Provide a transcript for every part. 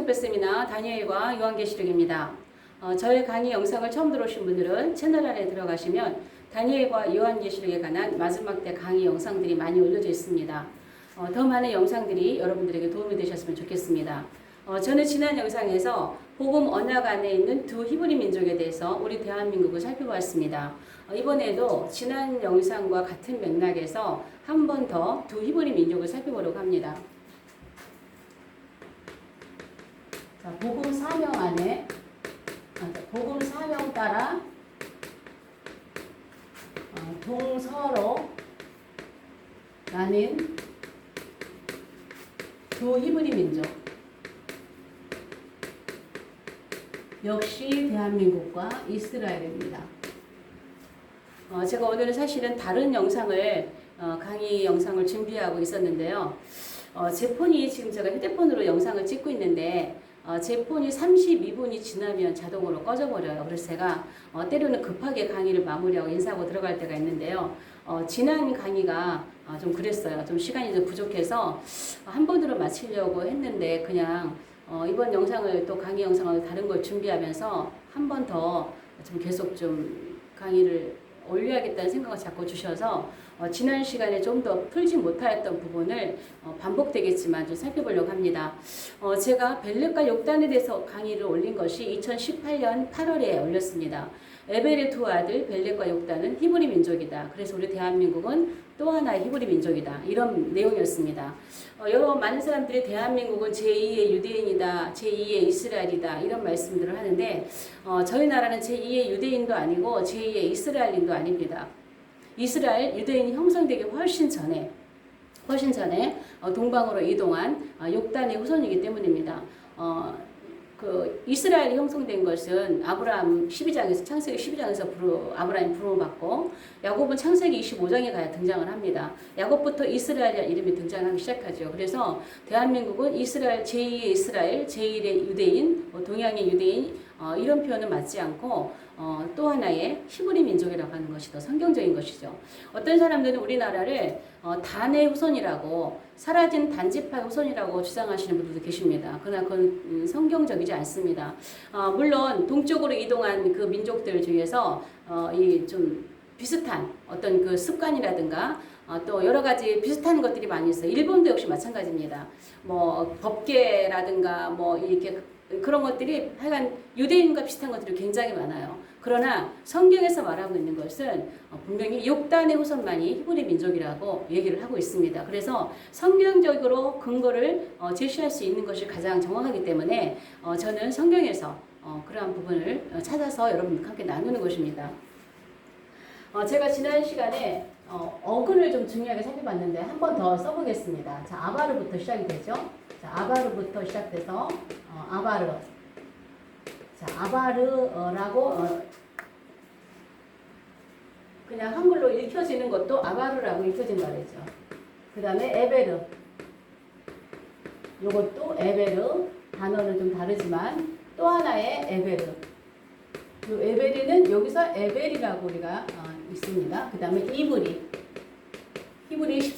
성경특별 세미나 다니엘과 요한계시록입니다. 저희 강의 영상을 처음 들어오신 분들은 채널 안에 들어가시면 다니엘과 요한계시록에 관한 마지막 때 강의 영상들이 많이 올려져 있습니다. 더 많은 영상들이 여러분들에게 도움이 되셨으면 좋겠습니다. 저는 지난 영상에서 복음 언약 안에 있는 두 히브리 민족에 대해서 우리 대한민국을 살펴보았습니다. 이번에도 지난 영상과 같은 맥락에서 한 번 더 두 히브리 민족을 살펴보려고 합니다. 자, 복음 사명 안에 복음 사명 따라 동서로 나뉜 두 히브리 민족, 역시 대한민국과 이스라엘입니다. 제가 오늘은 사실은 다른 영상을 강의 영상을 준비하고 있었는데요. 제 폰이 지금 제가 휴대폰으로 영상을 찍고 있는데 제 폰이 32분이 지나면 자동으로 꺼져버려요. 그래서 제가 때로는 급하게 강의를 마무리하고 인사하고 들어갈 때가 있는데요. 지난 강의가 좀 그랬어요. 좀 시간이 좀 부족해서 한 번으로 마치려고 했는데 그냥 이번 영상을 또 강의 영상을 다른 걸 준비하면서 한 번 더 좀 계속 좀 강의를 올려야겠다는 생각을 자꾸 주셔서 지난 시간에 좀 더 풀지 못하였던 부분을 반복되겠지만 좀 살펴보려고 합니다. 제가 벨렉과 욕단에 대해서 강의를 올린 것이 2018년 8월에 올렸습니다. 에벨의 두 아들 벨렉과 욕단은 히브리 민족이다. 그래서 우리 대한민국은 또 하나의 히브리 민족이다. 이런 내용이었습니다. 여러 많은 사람들이 대한민국은 제2의 유대인이다, 제2의 이스라엘이다 이런 말씀들을 하는데 저희 나라는 제2의 유대인도 아니고 제2의 이스라엘인도 아닙니다. 이스라엘 유대인이 형성되기 훨씬 전에 동방으로 이동한 욕단의 후손이기 때문입니다. 그 이스라엘이 형성된 것은 아브라함 12장에서 창세기 12장에서 아브라함이 부름을 받고 야곱은 창세기 25장에 가야 등장을 합니다. 야곱부터 이스라엘이라는 이름이 등장하기 시작하죠. 그래서 대한민국은 이스라엘 제2의 이스라엘, 제1의 유대인, 동양의 유대인 이런 표현은 맞지 않고 또 하나의 히브리 민족이라고 하는 것이 더 성경적인 것이죠. 어떤 사람들은 우리나라를 단의 후손이라고 사라진 단지파의 후손이라고 주장하시는 분들도 계십니다. 그러나 그건 성경적이지 않습니다. 물론 동쪽으로 이동한 그 민족들 중에서 이 좀 비슷한 어떤 그 습관이라든가 또 여러 가지 비슷한 것들이 많이 있어요. 일본도 역시 마찬가지입니다. 뭐 법계라든가 뭐 이렇게 그런 것들이 하여간 유대인과 비슷한 것들이 굉장히 많아요. 그러나 성경에서 말하고 있는 것은 분명히 욕단의 후손만이 히브리 민족이라고 얘기를 하고 있습니다. 그래서 성경적으로 근거를 제시할 수 있는 것이 가장 정확하기 때문에 저는 성경에서 그러한 부분을 찾아서 여러분들과 함께 나누는 것입니다. 제가 지난 시간에 어근을 좀 중요하게 살펴봤는데 한 번 더 써보겠습니다. 자, 아바르부터 시작이 되죠. 자, 아바르부터 시작돼서 아바르. 자, 아바르라고 그냥 한글로 읽혀지는 것도 아바르라고 읽혀진다 그랬죠. 그 다음에 에베르. 요것도 에베르. 단어는 좀 다르지만 또 하나의 에베르. 요 에베르는 여기서 에벨이라고 우리가 있습니다. 그 다음에 이브리. 히브리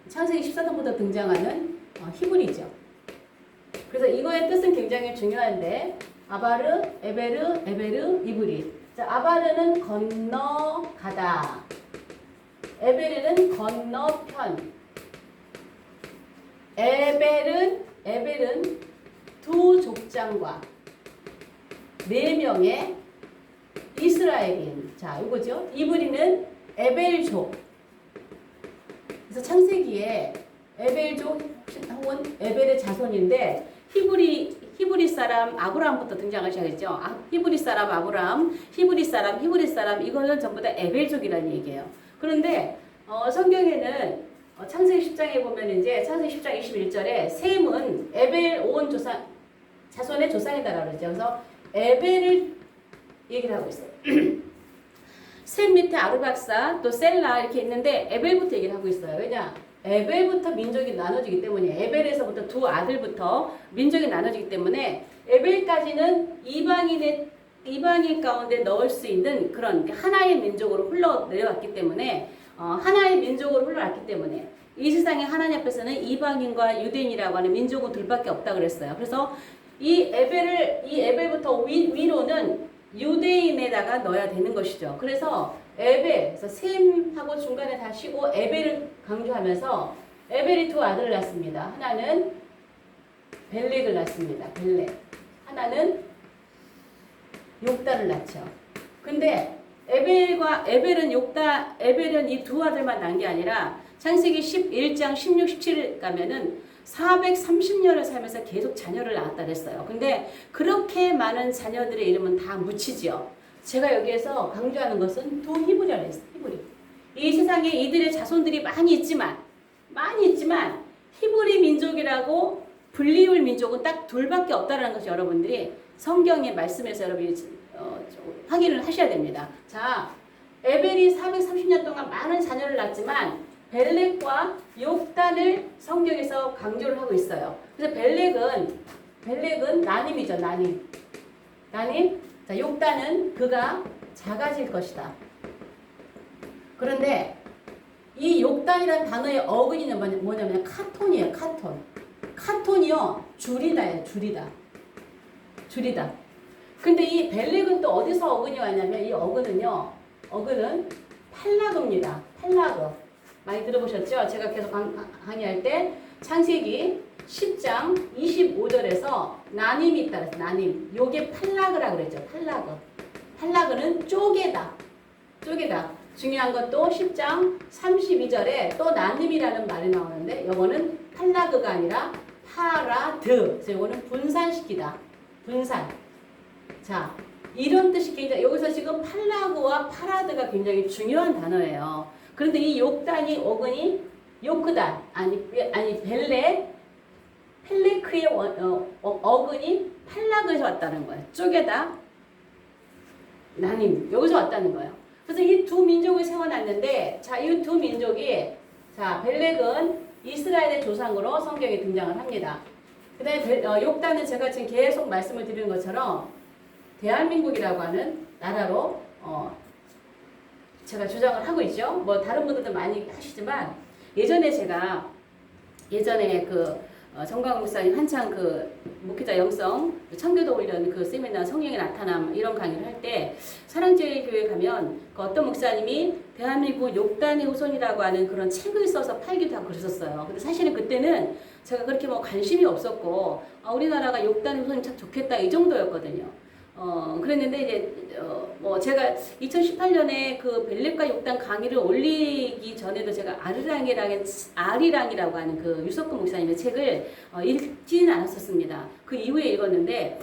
창세기 14장부터 등장하는 히브리죠. 그래서 이거의 뜻은 굉장히 중요한데 아바르, 에베르, 이브리. 자, 아바르는 건너가다. 에베르는 건너편. 에벨은 두 족장과 4명의 이스라엘인. 자, 이거죠. 이브리는 에벨족. 그래서 창세기에 에벨족 혹은 에벨의 자손인데 히브리 사람 아브라함부터 등장하기 시작했죠. 히브리 사람 아브라함, 히브리 사람 이거는 전부 다 에벨족이라는 얘기예요. 그런데 성경에는 창세기 10장에 보면 이제 창세기 10장 21절에 셈은 에벨 온 자손의 조상이다라고 그러죠. 그래서 에벨을 얘기를 하고 있어요. 셈 밑에 아르박사 또 셀라 이렇게 있는데 에벨부터 얘기를 하고 있어요. 왜냐? 에벨부터 민족이 나눠지기 때문에 에벨에서부터 두 아들부터 민족이 나눠지기 때문에 에벨까지는 이방인 가운데 넣을 수 있는 그런 하나의 민족으로 흘러내려왔기 때문에 하나의 민족으로 흘러왔기 때문에 이 세상에 하나님 앞에서는 이방인과 유대인이라고 하는 민족은 둘밖에 없다 그랬어요. 그래서 이 에벨부터 위로는 유대인에다가 넣어야 되는 것이죠. 그래서 에벨, 그래서 셈하고 중간에 다 쉬고 에벨을 강조하면서 에벨이 두 아들을 낳습니다. 하나는 벨렉을 낳습니다. 벨렉. 하나는 욕단을 낳죠. 근데 에벨은 이 두 아들만 낳은 게 아니라 창세기 11장 16, 17 가면은 430년을 살면서 계속 자녀를 낳았다 그랬어요. 근데 그렇게 많은 자녀들의 이름은 다 묻히지요. 제가 여기에서 강조하는 것은 두 히브리라고 했어요. 히브리. 이 세상에 이들의 자손들이 많이 있지만 히브리 민족이라고 불리울 민족은 딱 둘밖에 없다는 것이 여러분들이 성경의 말씀에서 여러분이 확인을 하셔야 됩니다. 자, 에벨이 430년 동안 많은 자녀를 낳았지만 벨렉과 욕단을 성경에서 강조를 하고 있어요. 그래서 벨렉은 나님이죠. 나님. 자, 욕단은 그가 작아질 것이다. 그런데 이 욕단이라는 단어의 어근이는 뭐냐면 카톤이에요. 카톤이요. 줄이다예요. 줄이다. 근데 이 벨렉은 또 어디서 어근이 왔냐면 이 어근은 팔라그입니다. 팔라그. 많이 들어보셨죠? 제가 계속 강의할 때 창세기 10장 25절에서 나님이 있다 그래서 나님. 요게 팔라그라고 그랬죠. 팔라그는 쪼개다. 중요한 것도 10장 32절에 또 나님이라는 말이 나오는데 요거는 팔라그가 아니라 파라드. 그래서 요거는 분산시키다. 분산. 자, 이런 뜻이 굉장히 여기서 지금 팔라그와 파라드가 굉장히 중요한 단어예요. 그런데 이 욕단이 어근이 요크단 아니 펠레크의 어근이 팔라그에서 왔다는 거예요. 쪼개다 나님 여기서 왔다는 거예요. 그래서 이 두 민족을 세워놨는데 자, 이 두 민족이 자 벨렉은 이스라엘의 조상으로 성경에 등장을 합니다. 그다음에 욕단은 제가 지금 계속 말씀을 드리는 것처럼 대한민국이라고 하는 나라로 제가 주장을 하고 있죠. 뭐 다른 분들도 많이 하시지만 예전에 정광훈 목사님 한창 목회자 영성 청교도 훈련 세미나 성령의 나타남 이런 강의를 할 때 사랑제일교회 가면 어떤 목사님이 대한민국 욕단의 후손이라고 하는 그런 책을 써서 팔기도 하고 그러셨어요. 근데 사실은 그때는 제가 그렇게 뭐 관심이 없었고 우리나라가 욕단의 후손이 참 좋겠다 이 정도였거든요. 그랬는데 이제 제가 2018년에 벨렉과 욕단 강의를 올리기 전에도 제가 아리랑이라고 하는 유석근 목사님의 책을 읽지는 않았었습니다. 그 이후에 읽었는데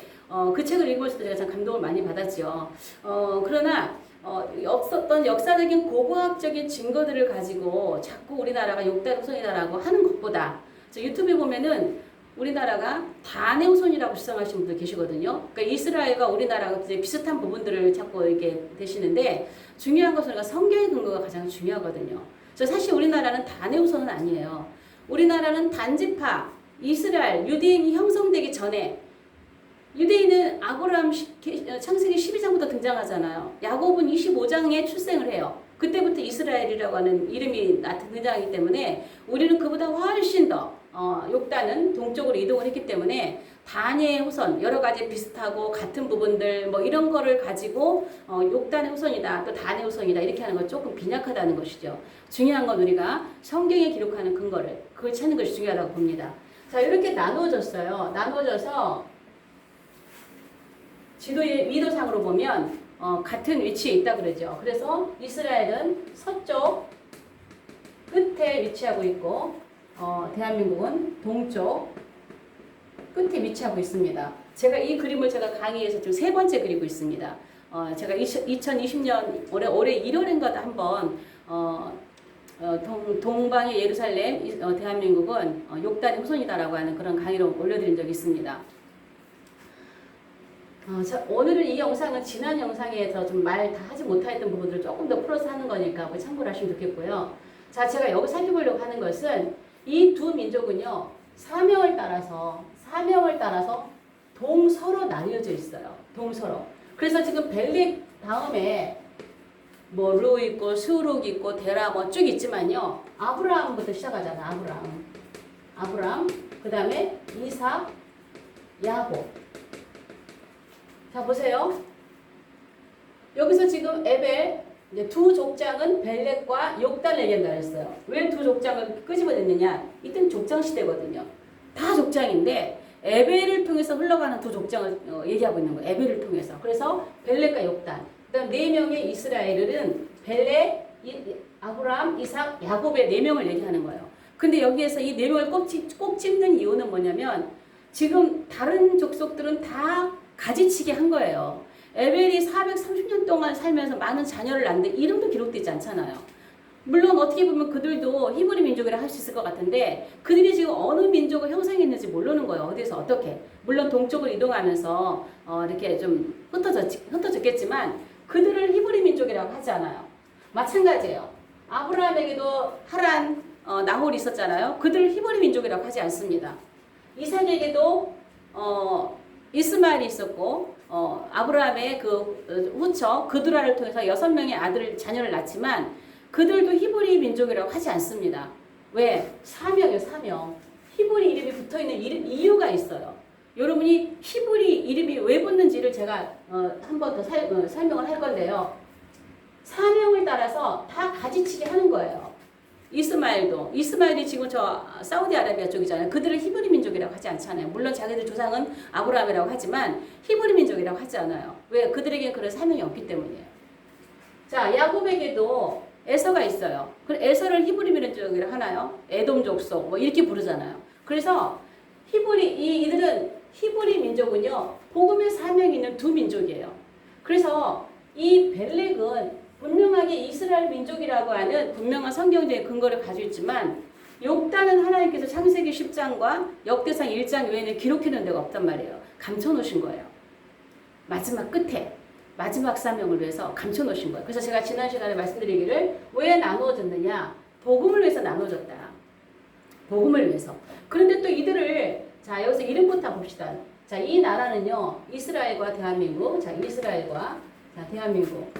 그 책을 읽었을 때 제가 참 감동을 많이 받았죠. 그러나 없었던 역사적인 고고학적인 증거들을 가지고 자꾸 우리나라가 욕단 후손이다라고 하는 것보다 유튜브에 보면은 우리나라가 단의 후손이라고 주장하시는 분들 계시거든요. 그러니까 이스라엘과 우리나라가 이제 비슷한 부분들을 자꾸 이렇게 되시는데 중요한 것은 우리가 성경의 근거가 가장 중요하거든요. 그래서 사실 우리나라는 단의 후손은 아니에요. 우리나라는 단지파, 이스라엘, 유대인이 형성되기 전에 유대인은 아브라함 창세기 12장부터 등장하잖아요. 야곱은 25장에 출생을 해요. 그때부터 이스라엘이라고 하는 이름이 등장하기 때문에 우리는 그보다 훨씬 더 욕단은 동쪽으로 이동을 했기 때문에 단의 후손 여러 가지 비슷하고 같은 부분들 뭐 이런 거를 가지고 욕단의 후손이다 또 단의 후손이다 이렇게 하는 건 조금 빈약하다는 것이죠. 중요한 건 우리가 성경에 기록하는 근거를 그걸 찾는 것이 중요하다고 봅니다. 자, 이렇게 나누어졌어요. 나누어져서 지도의 위도상으로 보면 같은 위치에 있다 그러죠. 그래서 이스라엘은 서쪽 끝에 위치하고 있고 대한민국은 동쪽 끝에 위치하고 있습니다. 제가 이 그림을 강의에서 지금 세 번째 그리고 있습니다. 제가 2020년 올해 1월인가도 한번 동방의 예루살렘 대한민국은 욕단의 후손이다라고 하는 그런 강의를 올려드린 적이 있습니다. 오늘은 이 영상은 지난 영상에서 좀 말 다 하지 못했던 부분들을 조금 더 풀어서 하는 거니까 참고를 하시면 좋겠고요. 자, 제가 여기 살펴보려고 하는 것은 이 두 민족은요, 사명을 따라서 동서로 나뉘어져 있어요. 동서로. 그래서 지금 벨렉 다음에 뭐 루 있고 스룩 있고 데라 뭐 쭉 있지만요. 아브라함부터 시작하잖아. 아브라함. 그 다음에 이삭, 야곱. 자, 보세요. 여기서 지금 에벨, 이제 두 족장은 벨렉과 욕단을 얘기한다 그랬어요. 왜 두 족장을 끄집어냈느냐? 이때는 족장 시대거든요. 다 족장인데 에벨을 통해서 흘러가는 두 족장을 얘기하고 있는 거예요. 에벨을 통해서. 그래서 벨렉과 욕단. 그다음 네 명의 이스라엘은 벨렉, 아브라함, 이삭, 야곱의 네 명을 얘기하는 거예요. 근데 여기에서 이 네 명을 꼭 찝는 이유는 뭐냐면 지금 다른 족속들은 다 가지치기 한 거예요. 에벨이 430년 동안 살면서 많은 자녀를 낳는데 이름도 기록되지 않잖아요. 물론 어떻게 보면 그들도 히브리 민족이라 할 수 있을 것 같은데 그들이 지금 어느 민족을 형성했는지 모르는 거예요. 어디서 어떻게. 물론 동쪽을 이동하면서 이렇게 좀 흩어졌겠지만 그들을 히브리 민족이라고 하지 않아요. 마찬가지예요. 아브라함에게도 하란, 나홀이 있었잖아요. 그들을 히브리 민족이라고 하지 않습니다. 이삭에게도 이스마엘이 있었고 아브라함의 그 후처 그드라를 통해서 6명의 자녀를 낳지만 그들도 히브리 민족이라고 하지 않습니다. 왜? 사명이에요, 사명. 히브리 이름이 붙어있는 이유가 있어요. 여러분이 히브리 이름이 왜 붙는지를 제가 한 번 더 설명을 할 건데요. 사명을 따라서 다 가지치기 하는 거예요. 이스마엘이 지금 저 사우디아라비아 쪽이잖아요. 그들을 히브리 민족이라고 하지 않잖아요. 물론 자기들 조상은 아브라함이라고 하지만 히브리 민족이라고 하지 않아요. 왜? 그들에게 그런 사명이 없기 때문이에요. 자, 야곱에게도 에서가 있어요. 에서를 히브리 민족이라고 하나요? 에돔 족속 뭐 이렇게 부르잖아요. 그래서 이들은 히브리 민족은요. 복음의 사명이 있는 두 민족이에요. 그래서 이 벨렉은 분명하게 이스라엘 민족이라고 하는 분명한 성경적인 근거를 가지고 있지만 욕단은 하나님께서 창세기 10장과 역대상 1장 외에는 기록해 놓은 데가 없단 말이에요. 감춰 놓으신 거예요. 마지막 끝에 마지막 사명을 위해서 감춰 놓으신 거예요. 그래서 제가 지난 시간에 말씀드리기를 왜 나누어졌느냐? 복음을 위해서 나누어졌다. 복음을 위해서. 그런데 또 이들을 자 여기서 이름부터 봅시다. 자, 이 나라는요. 이스라엘과 대한민국. 자, 이스라엘과 대한민국.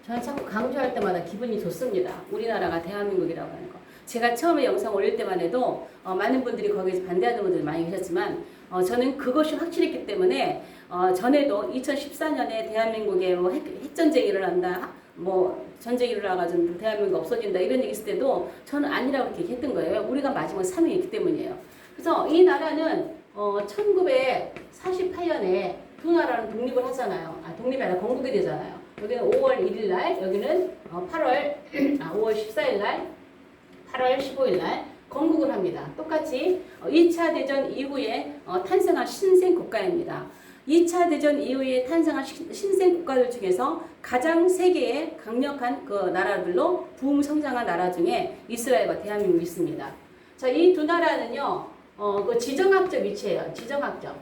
저는 자꾸 강조할 때마다 기분이 좋습니다. 우리나라가 대한민국이라고 하는 거. 제가 처음에 영상 올릴 때만 해도 많은 분들이 거기에서 반대하는 분들이 많이 계셨지만 저는 그것이 확실했기 때문에 전에도 2014년에 대한민국에 뭐 핵전쟁이 일어난다, 뭐 전쟁이 일어나가지고 대한민국 없어진다 이런 얘기 있을 때도 저는 아니라고 이렇게 했던 거예요. 우리가 마지막 사명이기 때문이에요. 그래서 이 나라는 1948년에 두 나라는 독립을 하잖아요. 독립이 아니라 건국이 되잖아요. 여기는 5월 1일 날, 여기는 5월 14일 날, 8월 15일 날 건국을 합니다. 똑같이 2차 대전 이후에 탄생한 신생 국가입니다. 2차 대전 이후에 탄생한 신생 국가들 중에서 가장 세계에 강력한 그 나라들로 부흥 성장한 나라 중에 이스라엘과 대한민국이 있습니다. 자, 이 두 나라는요, 그 지정학적 위치예요. 지정학적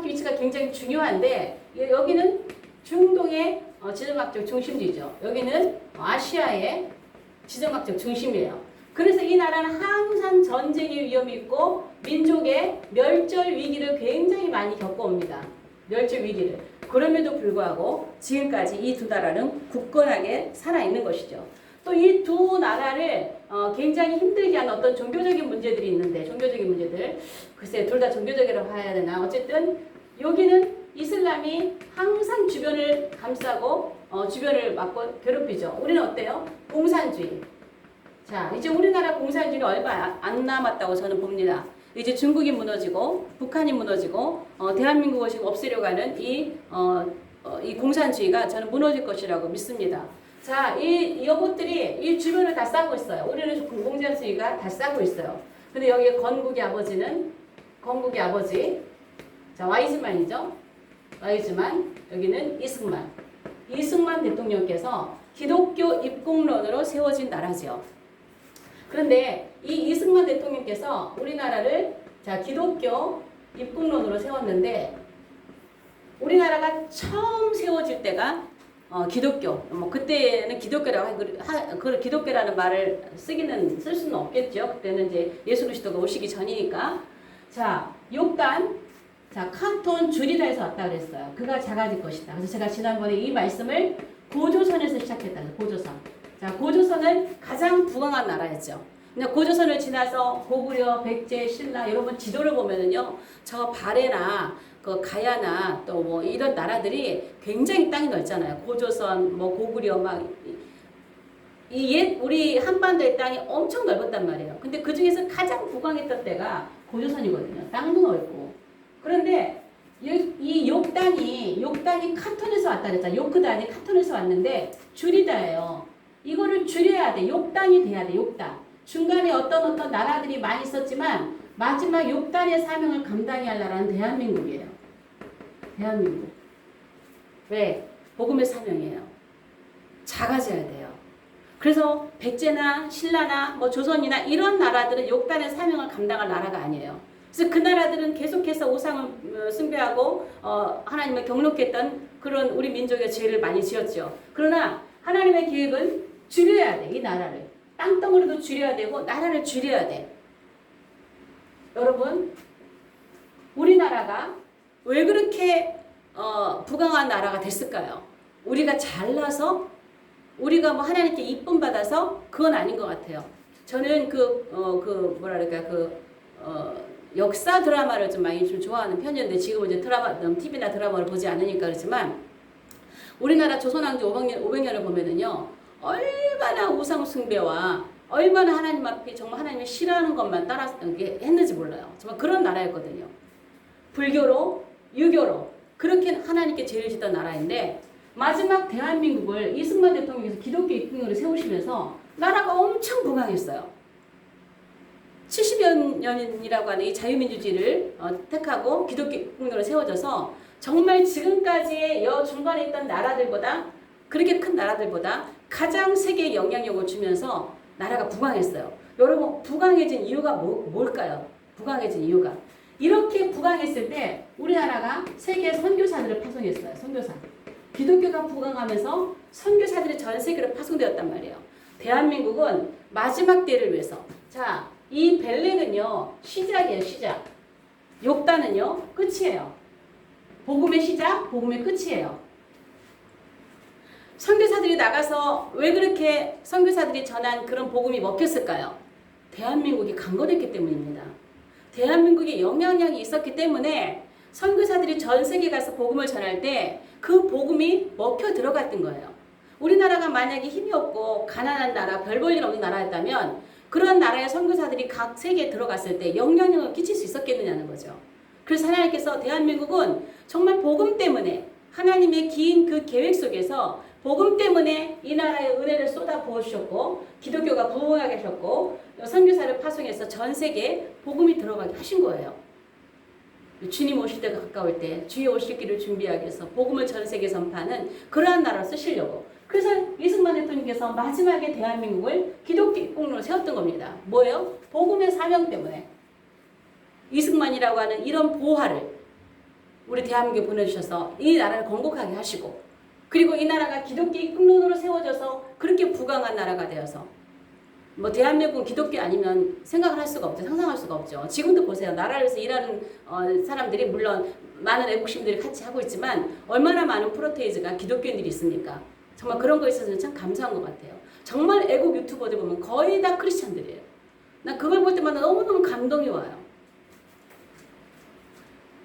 위치가 굉장히 중요한데 여기는 중동의 지정학적 중심지죠. 여기는 아시아의 지정학적 중심이에요. 그래서 이 나라는 항상 전쟁의 위험이 있고 민족의 멸절 위기를 굉장히 많이 겪어옵니다. 멸절 위기를. 그럼에도 불구하고 지금까지 이 두 나라는 굳건하게 살아있는 것이죠. 또 이 두 나라를 굉장히 힘들게 하는 어떤 종교적인 문제들이 있는데 종교적인 문제들 글쎄 둘 다 종교적이라고 해야 되나 어쨌든 여기는 이슬람이 항상 주변을 감싸고 주변을 막고 괴롭히죠. 우리는 어때요? 공산주의. 자, 이제 우리나라 공산주의는 얼마 안 남았다고 저는 봅니다. 이제 중국이 무너지고 북한이 무너지고 대한민국을 지금 없애려고 하는 이 공산주의가 저는 무너질 것이라고 믿습니다. 자, 이것들이 이 주변을 다 싸고 있어요. 우리는 공산주의가 다 싸고 있어요. 근데 여기 건국의 아버지, 자, 와이즈만이죠. 와이즈만, 여기는 이승만 대통령께서 기독교 입국론으로 세워진 나라죠. 그런데 이 이승만 대통령께서 우리나라를 자 기독교 입국론으로 세웠는데 우리나라가 처음 세워질 때가 기독교. 뭐 그때는 기독교라고 그 기독교라는 말을 쓸 수는 없겠죠. 그때는 이제 예수 그리스도가 오시기 전이니까. 자, 욕단. 자, 칸톤 줄이라 해서 왔다 그랬어요. 그가 작아질 것이다. 그래서 제가 지난번에 이 말씀을 고조선에서 시작했다. 고조선. 자, 고조선은 가장 부강한 나라였죠. 그냥 고조선을 지나서 고구려, 백제, 신라 여러분 지도를 보면은요, 저 발해나 그 가야나 또 뭐 이런 나라들이 굉장히 땅이 넓잖아요. 고조선, 뭐 고구려 막 이 옛 우리 한반도의 땅이 엄청 넓었단 말이에요. 근데 그 중에서 가장 부강했던 때가 고조선이거든요. 땅도 넓고. 그런데 이 욕단이 카톤에서 왔다 그랬잖아요. 요크단이 카톤에서 왔는데 줄이다예요. 이거를 줄여야 돼. 욕단이 돼야 돼. 욕단. 중간에 어떤 나라들이 많이 있었지만 마지막 욕단의 사명을 감당해야 할 나라는 대한민국이에요. 대한민국. 왜? 복음의 사명이에요. 작아져야 돼요. 그래서 백제나 신라나 뭐 조선이나 이런 나라들은 욕단의 사명을 감당할 나라가 아니에요. 그래서 그 나라들은 계속해서 우상을 숭배하고 하나님을 경록했던 그런 우리 민족의 죄를 많이 지었죠. 그러나 하나님의 계획은 줄여야 돼. 이 나라를. 땅덩어리도 줄여야 되고 나라를 줄여야 돼. 여러분, 우리나라가 왜 그렇게 부강한 나라가 됐을까요? 우리가 잘나서 우리가 뭐 하나님께 이쁨 받아서 그건 아닌 것 같아요. 저는 역사 드라마를 좀 많이 좀 좋아하는 편이었는데 지금은 이제 TV나 드라마를 보지 않으니까 그렇지만 우리나라 조선왕조 500년을 보면은요, 얼마나 우상숭배와 얼마나 하나님 앞에 정말 하나님을 싫어하는 것만 따라서 했는지 몰라요. 정말 그런 나라였거든요. 불교로, 유교로 그렇게 하나님께 죄를 짓던 나라인데 마지막 대한민국을 이승만 대통령께서 기독교 입국으로 세우시면서 나라가 엄청 부강했어요. 70여 년이라고 하는 이 자유민주주의를 택하고 기독교 입국으로 세워져서 정말 지금까지의 중간에 있던 나라들보다 그렇게 큰 나라들보다 가장 세계에 영향력을 주면서 나라가 부강했어요. 여러분, 부강해진 이유가 뭘까요? 부강해진 이유가. 이렇게 부강했을 때 우리나라가 세계 선교사들을 파송했어요. 선교사. 기독교가 부강하면서 선교사들이 전 세계로 파송되었단 말이에요. 대한민국은 마지막 때를 위해서. 자, 이 벨렉은요, 시작이에요, 시작. 욕단은요, 끝이에요. 복음의 시작, 복음의 끝이에요. 선교사들이 나가서 왜 그렇게 선교사들이 전한 그런 복음이 먹혔을까요? 대한민국이 강건했기 때문입니다. 대한민국에 영향력이 있었기 때문에 선교사들이 전 세계 가서 복음을 전할 때 그 복음이 먹혀 들어갔던 거예요. 우리나라가 만약에 힘이 없고 가난한 나라, 별 볼 일 없는 나라였다면 그런 나라의 선교사들이 각 세계에 들어갔을 때 영향력을 끼칠 수 있었겠느냐는 거죠. 그래서 하나님께서 대한민국은 정말 복음 때문에 하나님의 긴 그 계획 속에서 복음 때문에 이 나라의 은혜를 쏟아 부어주셨고 기독교가 부흥하게 하셨고 선교사를 파송해서 전 세계에 복음이 들어가게 하신 거예요. 주님 오실 때가 가까울 때 주의 오실 길을 준비하기 위해서 복음을 전 세계에 전파하는 그러한 나라를 쓰시려고. 그래서 이승만 대통령께서 마지막에 대한민국을 기독교 입국로로 세웠던 겁니다. 뭐예요? 복음의 사명 때문에. 이승만이라고 하는 이런 보화를 우리 대한민국에 보내주셔서 이 나라를 건국하게 하시고 그리고 이 나라가 기독교 입국론으로 세워져서 그렇게 부강한 나라가 되어서 뭐 대한민국은 기독교 아니면 생각을 할 수가 없죠. 상상할 수가 없죠. 지금도 보세요. 나라를 위해서 일하는 사람들이 물론 많은 애국심들이 같이 하고 있지만 얼마나 많은 프로테이즈가 기독교인들이 있습니까? 정말 그런 거에 있어서는 참 감사한 것 같아요. 정말 애국 유튜버들 보면 거의 다 크리스찬들이에요. 난 그걸 볼 때마다 너무너무 감동이 와요.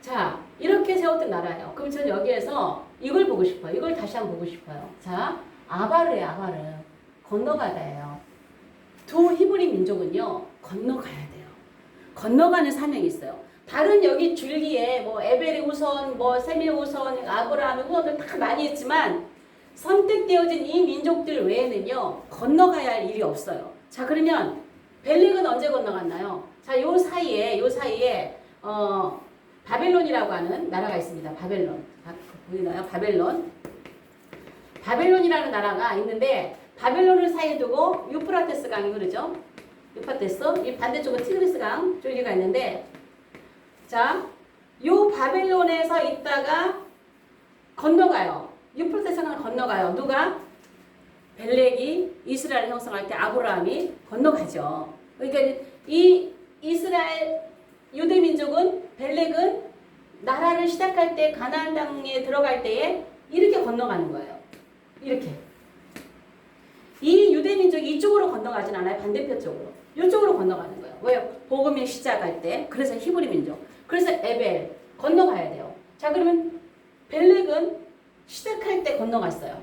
자, 이렇게 세웠던 나라예요. 그럼 저는 여기에서 이걸 보고 싶어요. 이걸 다시 한번 보고 싶어요. 자, 아바르예요. 아바르. 건너가다예요. 두 히브리 민족은요, 건너가야 돼요. 건너가는 사명이 있어요. 다른 여기 줄기에 뭐 에벨의 후손, 뭐 셈의 후손, 아브라함의 후손들 다 많이 있지만 선택되어진 이 민족들 외에는요, 건너가야 할 일이 없어요. 자, 그러면 벨렉은 언제 건너갔나요? 자, 요 사이에 바벨론이라고 하는 나라가 있습니다. 바벨론. 보이나요? 바벨론. 바벨론이라는 나라가 있는데 바벨론을 사이에 두고 유프라테스 강이 흐르죠. 유프라테스. 이 반대쪽은 티그리스 강 줄기가 있는데 자, 요 바벨론에서 있다가 건너가요. 유프라테스 강을 건너가요. 누가? 벨렉이 이스라엘 형성할 때 아브라함이 건너가죠. 그러니까 이 이스라엘 유대 민족은 벨렉은 나라를 시작할 때 가나안 땅에 들어갈 때에 이렇게 건너가는 거예요. 이렇게. 이 유대 민족이 이쪽으로 건너가진 않아요. 반대편 쪽으로. 이쪽으로 건너가는 거예요. 왜요? 복음을 시작할 때. 그래서 히브리 민족. 그래서 에벨 건너가야 돼요. 자, 그러면 벨렉은 시작할 때 건너갔어요.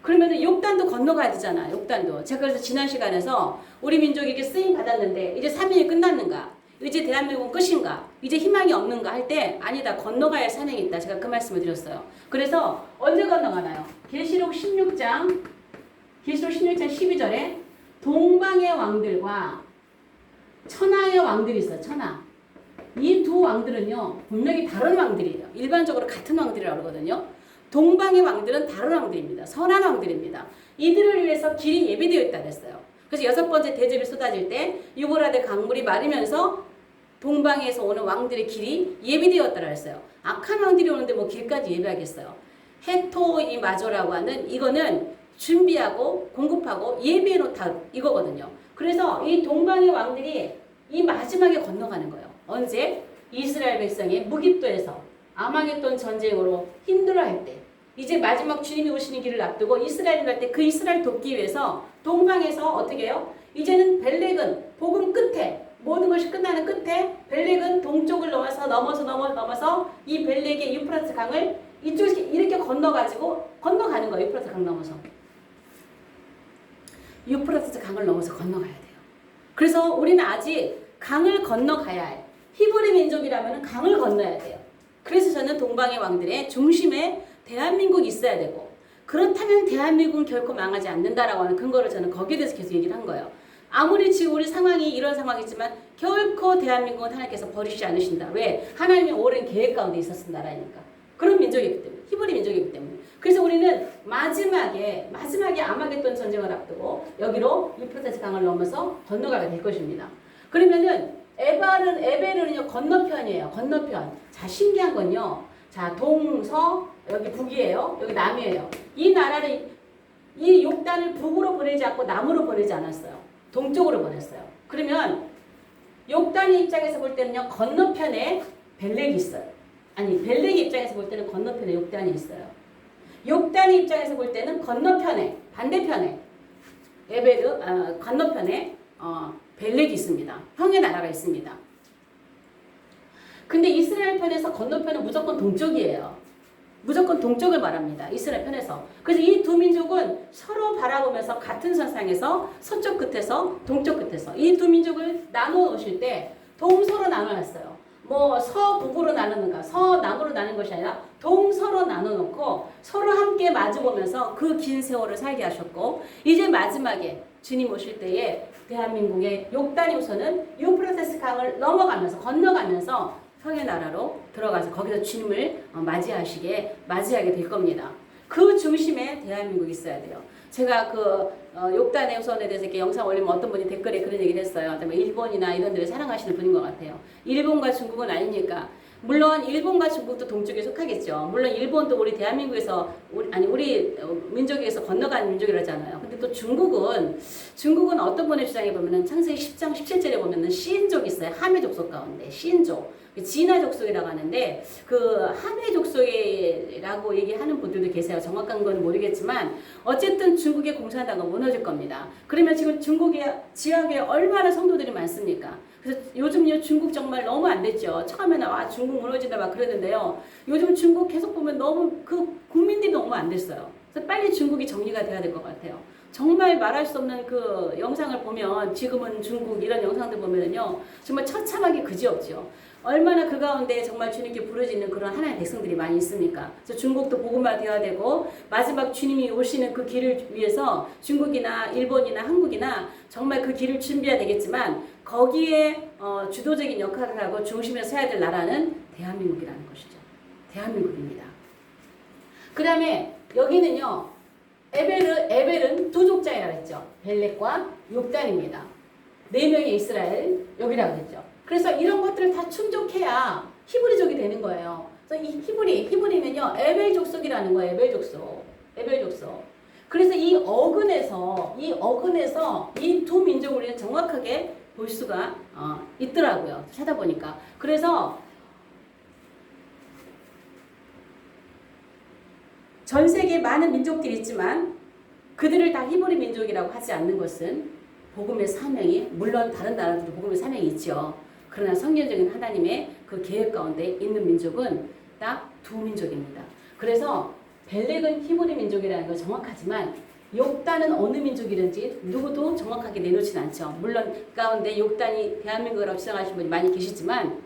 그러면 욕단도 건너가야 되잖아. 욕단도. 제가 그래서 지난 시간에서 우리 민족이 이렇게 쓰임 받았는데 이제 3일이 끝났는가? 이제 대한민국은 끝인가? 이제 희망이 없는가? 할 때 아니다. 건너가야 할 사명이 있다. 제가 그 말씀을 드렸어요. 그래서 언제 건너가나요? 계시록 16장 12절에 동방의 왕들과 천하의 왕들이 있어요. 천하. 이 두 왕들은요. 분명히 다른 왕들이에요. 일반적으로 같은 왕들이라고 그러거든요. 동방의 왕들은 다른 왕들입니다. 선한 왕들입니다. 이들을 위해서 길이 예비되어 있다 그랬어요. 그래서 6번째 대접이 쏟아질 때 유보라데 강물이 마르면서 동방에서 오는 왕들의 길이 예비되었다고 했어요. 악한 왕들이 오는데 뭐 길까지 예비하겠어요. 헤토이 마저라고 하는 이거는 준비하고 공급하고 예비해 놓다 이거거든요. 그래서 이 동방의 왕들이 이 마지막에 건너가는 거예요. 언제? 이스라엘 백성의 무깁도에서 아마겟돈 전쟁으로 힘들어할 때 이제 마지막 주님이 오시는 길을 앞두고 이스라엘을 갈 때 그 이스라엘 돕기 위해서 동방에서 어떻게 해요? 이제는 벨렉은 복음 끝에 모든 것이 끝나는 끝에 벨렉은 동쪽을 넘어서 이 벨렉의 유프라트 강을 이쪽 이렇게 건너가지고 건너가는 거예요. 유프라트 강 넘어서. 유프라트 강을 넘어서 건너가야 돼요. 그래서 우리는 아직 강을 건너가야 해. 히브리 민족이라면 강을 건너야 돼요. 그래서 저는 동방의 왕들의 중심에 대한민국이 있어야 되고 그렇다면 대한민국은 결코 망하지 않는다라고 하는 근거를 저는 거기에 대해서 계속 얘기를 한 거예요. 아무리 지금 우리 상황이 이런 상황이지만 결코 대한민국은 하나님께서 버리시지 않으신다. 왜? 하나님의 오랜 계획 가운데 있었은 나라니까. 그런 민족이기 때문에. 히브리 민족이기 때문에. 그래서 우리는 마지막에 아마겟돈 전쟁을 앞두고 여기로 유프라테스 강을 넘어서 건너가게 될 것입니다. 그러면은 에벨은요 건너편이에요. 건너편. 자, 신기한 건요. 자, 동서 여기 북이에요. 여기 남이에요. 이 나라를 이 욕단을 북으로 보내지 않고 남으로 보내지 않았어요. 동쪽으로 보냈어요. 그러면 욕단의 입장에서 볼 때는요 건너편에 벨렉이 있어요. 아니 벨렉의 입장에서 볼 때는 건너편에 욕단이 있어요. 욕단의 입장에서 볼 때는 건너편에 반대편에 건너편에 벨렉이 있습니다. 형의 나라가 있습니다. 근데 이스라엘 편에서 건너편은 무조건 동쪽이에요. 무조건 동쪽을 말합니다. 이스라엘 편에서. 그래서 이 두 민족은 서로 바라보면서 같은 선상에서 서쪽 끝에서 동쪽 끝에서 이 두 민족을 나누어 놓으실 때 동서로 나눠놨어요. 뭐 서북으로 나누는가 서남으로 나누는 것이 아니라 동서로 나눠놓고 서로 함께 마주보면서 그 긴 세월을 살게 하셨고 이제 마지막에 주님 오실 때에 대한민국의 욕단이 우선은 유프라테스 강을 건너가면서 형의 나라로 들어가서 거기서 주님을 맞이하게 될 겁니다. 그 중심에 대한민국이 있어야 돼요. 제가 욕단의 우선에 대해서 이렇게 영상 올리면 어떤 분이 댓글에 그런 얘기를 했어요. 일본이나 이런 데를 사랑하시는 분인 것 같아요. 일본과 중국은 아니니까. 물론 일본과 중국도 동쪽에 속하겠죠. 물론 일본도 우리 대한민국에서 우리 민족에서 건너간 민족이라잖아요. 근데 또 중국은 어떤 분의 주장에 보면은 창세기 10장 17절에 보면은 시인족이 있어요. 하메 족속 가운데 시인족. 진화 족속이라고 하는데 그 하메 족속이라고 얘기하는 분들도 계세요. 정확한 건 모르겠지만 어쨌든 중국의 공산당은 무너질 겁니다. 그러면 지금 중국의 지역에 얼마나 성도들이 많습니까? 그래서 요즘요 중국 정말 너무 안 됐죠. 처음에는 중국 무너진다 막 그러는데요. 요즘 중국 계속 보면 너무 국민들이 너무 안 됐어요. 그래서 빨리 중국이 정리가 돼야 될 것 같아요. 정말 말할 수 없는 그 영상을 보면 지금은 중국 이런 영상들 보면은요 정말 처참하게 그지없죠. 얼마나 그 가운데 정말 주님께 부르짖는 그런 하나님의 백성들이 많이 있습니까? 그래서 중국도 복음화 되어야 되고 마지막 주님이 오시는 그 길을 위해서 중국이나 일본이나 한국이나 정말 그 길을 준비해야 되겠지만 거기에 주도적인 역할을 하고 중심에 서야 될 나라는 대한민국이라는 것이죠. 대한민국입니다. 그 다음에 여기는요 에벨은 두 족장이라고 했죠. 벨렉과 욕단입니다. 4명의 이스라엘 여기라고 했죠. 그래서 이런 것들을 다 충족해야 히브리족이 되는 거예요. 그래서 이 히브리는요 에벨 족속이라는 거예요. 에벨 족속. 그래서 이 어근에서 이 두 민족을 우리는 정확하게 볼 수가 있더라고요. 찾아보니까. 그래서 전 세계에 많은 민족들이 있지만 그들을 다 히브리 민족이라고 하지 않는 것은 복음의 사명이 물론 다른 나라들도 복음의 사명이 있죠. 그러나 성경적인 하나님의 그 계획 가운데 있는 민족은 딱 두 민족입니다. 그래서 벨렉은 히브리 민족이라는 건 정확하지만 욕단은 어느 민족이든지 누구도 정확하게 내놓진 않죠. 물론 가운데 욕단이 대한민국이라고 주장하시는 분이 많이 계시지만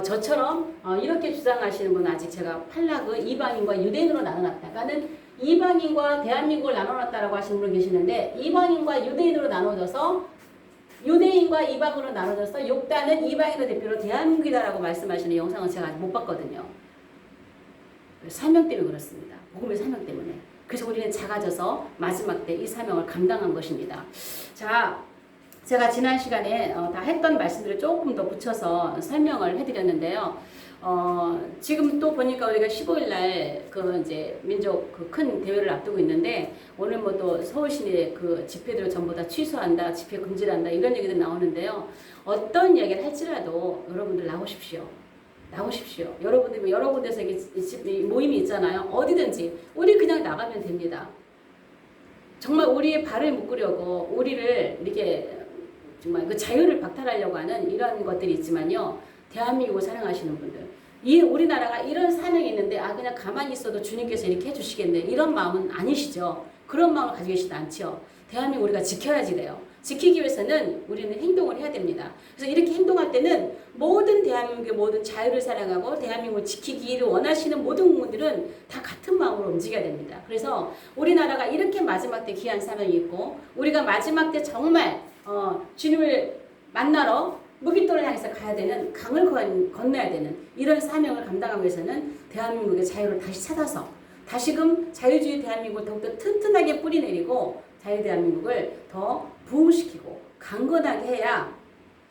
저처럼 이렇게 주장하시는 분은 아직 제가 팔락을 이방인과 유대인으로 나눠놨다가는 이방인과 대한민국을 나눠놨다라고 하시는 분 계시는데 이방인과 유대인으로 나눠져서 유대인과 이방으로 나눠져서 욕단은 이방인의 대표로 대한민국이다라고 말씀하시는 영상은 제가 아직 못 봤거든요. 사명 때문에 그렇습니다. 복음의 사명 때문에. 그래서 우리는 작아져서 마지막 때 이 사명을 감당한 것입니다. 자, 제가 지난 시간에 다 했던 말씀들을 조금 더 붙여서 설명을 해드렸는데요. 지금 또 보니까 우리가 15일날 그 이제 민족 그 큰 대회를 앞두고 있는데 오늘 뭐 또 서울시내 그 집회들을 전부 다 취소한다, 집회 금지한다 이런 얘기들 나오는데요. 어떤 이야기를 할지라도 여러분들 나오십시오. 나오십시오. 여러분들 여러 군데서 모임이 있잖아요. 어디든지 우리 그냥 나가면 됩니다. 정말 우리의 발을 묶으려고 우리를 이렇게 정말 그 자유를 박탈하려고 하는 이런 것들이 있지만요. 대한민국을 사랑하시는 분들, 이 우리나라가 이런 사명이 있는데 그냥 가만히 있어도 주님께서 이렇게 해주시겠네 이런 마음은 아니시죠. 그런 마음을 가지고 계시지 않죠. 대한민국 우리가 지켜야지 돼요. 지키기 위해서는 우리는 행동을 해야 됩니다. 그래서 이렇게 행동할 때는 모든 대한민국의 모든 자유를 사랑하고 대한민국을 지키기를 원하시는 모든 국민들은 다 같은 마음으로 움직여야 됩니다. 그래서 우리나라가 이렇게 마지막 때 귀한 사명이 있고 우리가 마지막 때 정말 주님을 만나러 무깃돌을 향해서 가야 되는 강을 건너야 되는 이런 사명을 감당하기 위해서는 대한민국의 자유를 다시 찾아서 다시금 자유주의 대한민국을 더욱더 튼튼하게 뿌리내리고 자유 대한민국을 더 부흥시키고 강건하게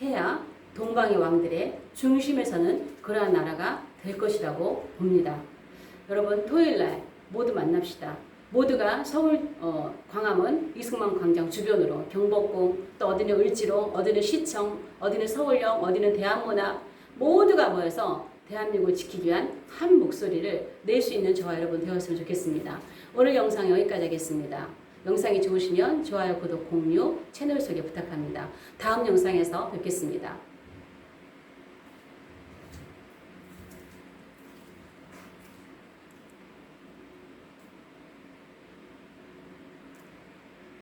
해야 동방의 왕들의 중심에 서는 그러한 나라가 될 것이라고 봅니다. 여러분 토요일날 모두 만납시다. 모두가 서울 광화문 이승만 광장 주변으로 경복궁 또 어디는 을지로 어디는 시청 어디는 서울역 어디는 대한문화 모두가 모여서 대한민국을 지키기 위한 한 목소리를 낼 수 있는 저와 여러분 되었으면 좋겠습니다. 오늘 영상 여기까지 하겠습니다. 영상이 좋으시면 좋아요, 구독, 공유, 채널 소개 부탁합니다. 다음 영상에서 뵙겠습니다.